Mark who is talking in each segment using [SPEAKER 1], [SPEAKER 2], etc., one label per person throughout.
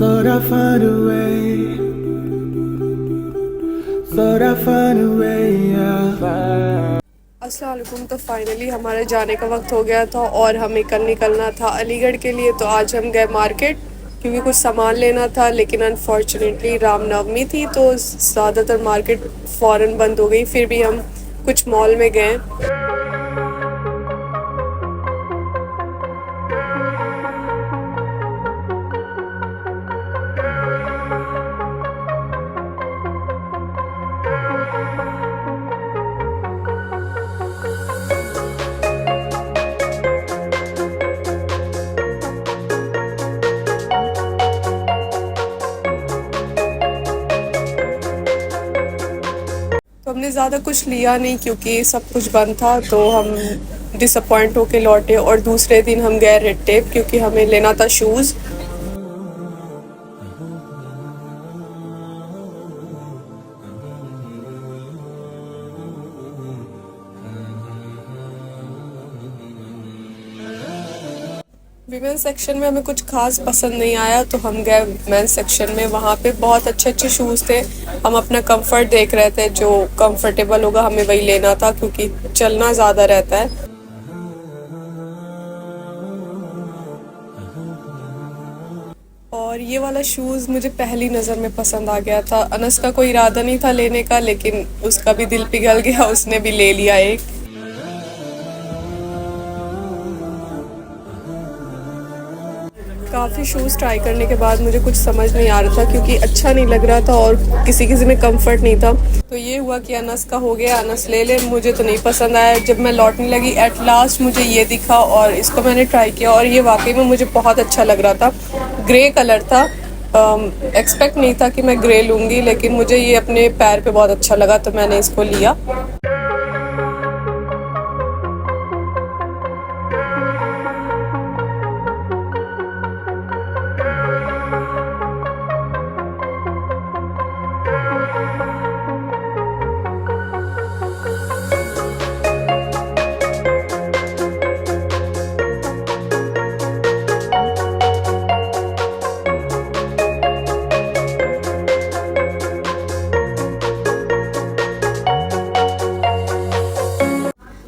[SPEAKER 1] Thought I'd find a way. Thought I'd find a way, yeah.
[SPEAKER 2] अस्सलाम वालेकुम। तो finally हमारे जाने का वक्त हो गया था और हमें कल निकलना था अलीगढ़ के लिए। तो आज हम गए मार्केट क्योंकि कुछ सामान लेना था, लेकिन अनफॉर्चुनेटली रामनवमी थी तो ज़्यादातर मार्केट फ़ौरन बंद हो गई। फिर भी हम कुछ मॉल में गए। तो हमने ज़्यादा कुछ लिया नहीं क्योंकि सब कुछ बंद था, तो हम डिसअपॉइंट होके लौटे। और दूसरे दिन हम गए रेड टेप क्योंकि हमें लेना था शूज़। वीमेंस सेक्शन में हमें कुछ खास पसंद नहीं आया तो हम गए मेंस सेक्शन में। वहाँ पे बहुत अच्छे अच्छे शूज़ थे। हम अपना कंफर्ट देख रहे थे, जो कंफर्टेबल होगा हमें वही लेना था क्योंकि चलना ज़्यादा रहता है। और ये वाला शूज़ मुझे पहली नज़र में पसंद आ गया था। अनस का कोई इरादा नहीं था लेने का, लेकिन उसका भी दिल पिघल गया, उसने भी ले लिया एक। काफ़ी शूज़ ट्राई करने के बाद मुझे कुछ समझ नहीं आ रहा था क्योंकि अच्छा नहीं लग रहा था और किसी किसी में कंफर्ट नहीं था। तो ये हुआ कि अनस का हो गया, अनस ले ले। मुझे तो नहीं पसंद आया। जब मैं लौटने लगी एट लास्ट मुझे ये दिखा और इसको मैंने ट्राई किया और ये वाकई में मुझे बहुत अच्छा लग रहा था। ग्रे कलर था। एक्सपेक्ट नहीं था कि मैं ग्रे लूँगी, लेकिन मुझे ये अपने पैर पे बहुत अच्छा लगा तो मैंने इसको लिया।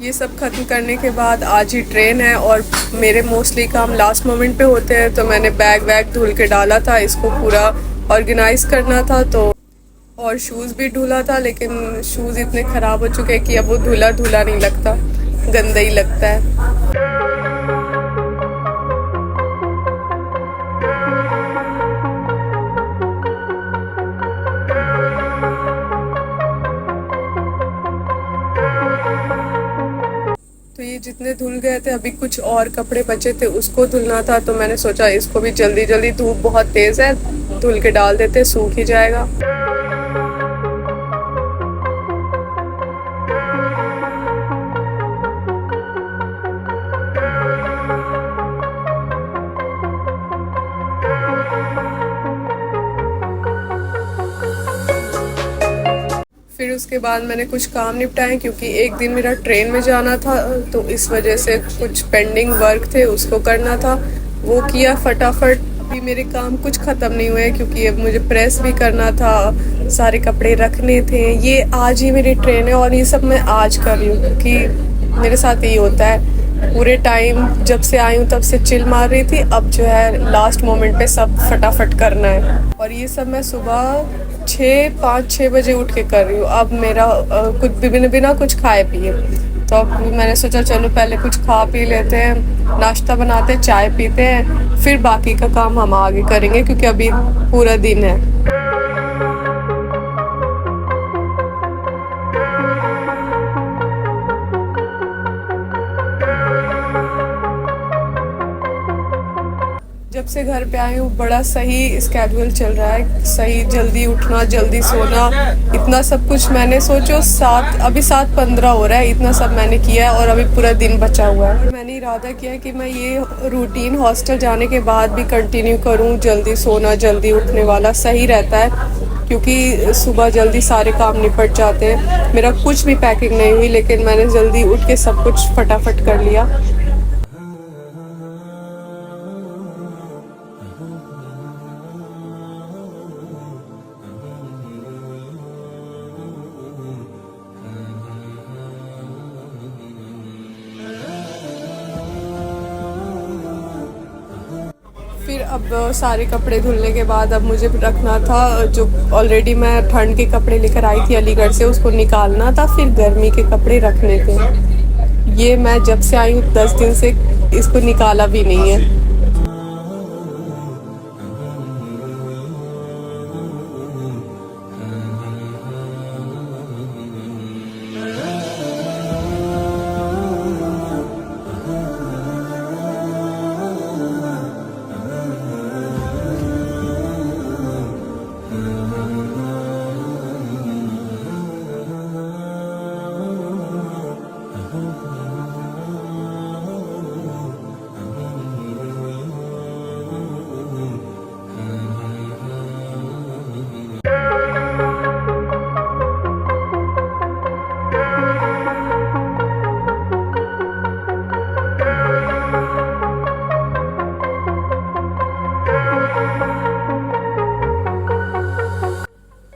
[SPEAKER 2] ये सब ख़त्म करने के बाद आज ही ट्रेन है और मेरे मोस्टली काम लास्ट मोमेंट पे होते हैं, तो मैंने बैग वैग धुल के डाला था। इसको पूरा ऑर्गेनाइज़ करना था तो, और शूज़ भी धुला था, लेकिन शूज़ इतने ख़राब हो चुके हैं कि अब वो धुला धुला नहीं लगता, गंदा ही लगता है। तो ये जितने धुल गए थे, अभी कुछ और कपड़े बचे थे उसको धुलना था, तो मैंने सोचा इसको भी जल्दी जल्दी, धूप बहुत तेज़ है, धुल के डाल देते, सूख ही जाएगा। फिर उसके बाद मैंने कुछ काम निपटाए क्योंकि एक दिन मेरा ट्रेन में जाना था, तो इस वजह से कुछ पेंडिंग वर्क थे उसको करना था, वो किया फटाफट। अभी मेरे काम कुछ ख़त्म नहीं हुए क्योंकि अब मुझे प्रेस भी करना था, सारे कपड़े रखने थे। ये आज ही मेरी ट्रेन है और ये सब मैं आज कर रही हूँ क्योंकि मेरे साथ यही होता है। पूरे टाइम जब से आई हूँ तब से चिल मार रही थी, अब जो है लास्ट मोमेंट पे सब फटाफट करना है। और ये सब मैं सुबह 5-6 बजे उठ के कर रही हूँ। अब मेरा कुछ बिना कुछ खाए पिए, तो अब मैंने सोचा चलो पहले कुछ खा पी लेते हैं, नाश्ता बनाते हैं, चाय पीते हैं, फिर बाकी का काम हम आगे करेंगे क्योंकि अभी पूरा दिन है। जब से घर पे आई हूँ बड़ा सही स्केड्यूल चल रहा है, सही जल्दी उठना, जल्दी सोना, इतना सब कुछ मैंने सोचो। अभी 7:15 हो रहा है, इतना सब मैंने किया है और अभी पूरा दिन बचा हुआ है। मैंने इरादा किया है कि मैं ये रूटीन हॉस्टल जाने के बाद भी कंटिन्यू करूँ, जल्दी सोना जल्दी उठने वाला सही रहता है क्योंकि सुबह जल्दी सारे काम निपट जाते हैं। मेरा कुछ भी पैकिंग नहीं हुई, लेकिन मैंने जल्दी उठ के सब कुछ फटाफट कर लिया। अब सारे कपड़े धुलने के बाद अब मुझे रखना था, जो ऑलरेडी मैं ठंड के कपड़े लेकर आई थी अलीगढ़ से, उसको निकालना था, फिर गर्मी के कपड़े रखने थे। ये मैं जब से आई हूँ 10 दिन से इसको निकाला भी नहीं है।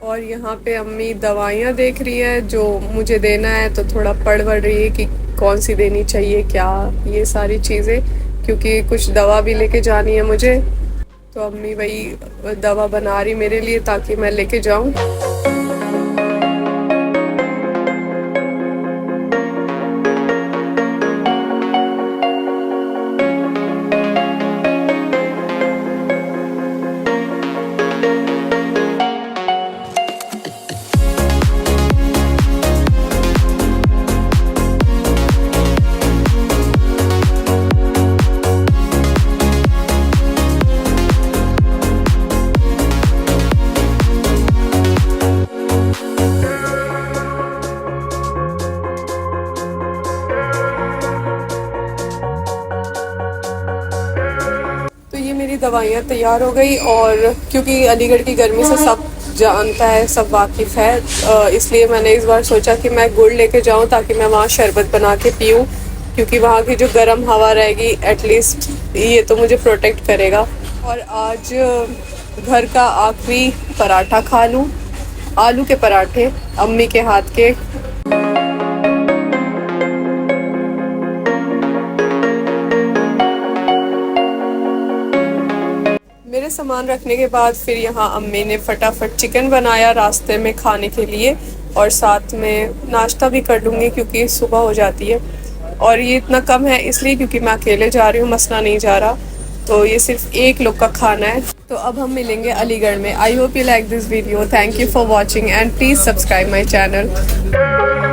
[SPEAKER 2] और यहाँ पे अम्मी दवाइयाँ देख रही है जो मुझे देना है, तो थोड़ा पढ़ रही है कि कौन सी देनी चाहिए, क्या, ये सारी चीज़ें, क्योंकि कुछ दवा भी लेके जानी है मुझे। तो अम्मी वही दवा बना रही मेरे लिए ताकि मैं लेके जाऊँ। मेरी दवाइयाँ तैयार हो गई, और क्योंकि अलीगढ़ की गर्मी से सब जानता है, सब वाकिफ़ है, इसलिए मैंने इस बार सोचा कि मैं गुड़ लेके जाऊँ ताकि मैं वहाँ शरबत बना के पीऊँ, क्योंकि वहाँ की जो गर्म हवा रहेगी एटलीस्ट ये तो मुझे प्रोटेक्ट करेगा। और आज घर का आखिरी पराठा खा लूँ, आलू के पराठे अम्मी के हाथ के। मेरे सामान रखने के बाद फिर यहाँ अम्मी ने फटाफट चिकन बनाया रास्ते में खाने के लिए, और साथ में नाश्ता भी कर लूँगी क्योंकि सुबह हो जाती है। और ये इतना कम है इसलिए क्योंकि मैं अकेले जा रही हूँ, मसला नहीं जा रहा, तो ये सिर्फ एक लोग का खाना है। तो अब हम मिलेंगे अलीगढ़ में। I hope you like this video. Thank you for watching and please subscribe my channel.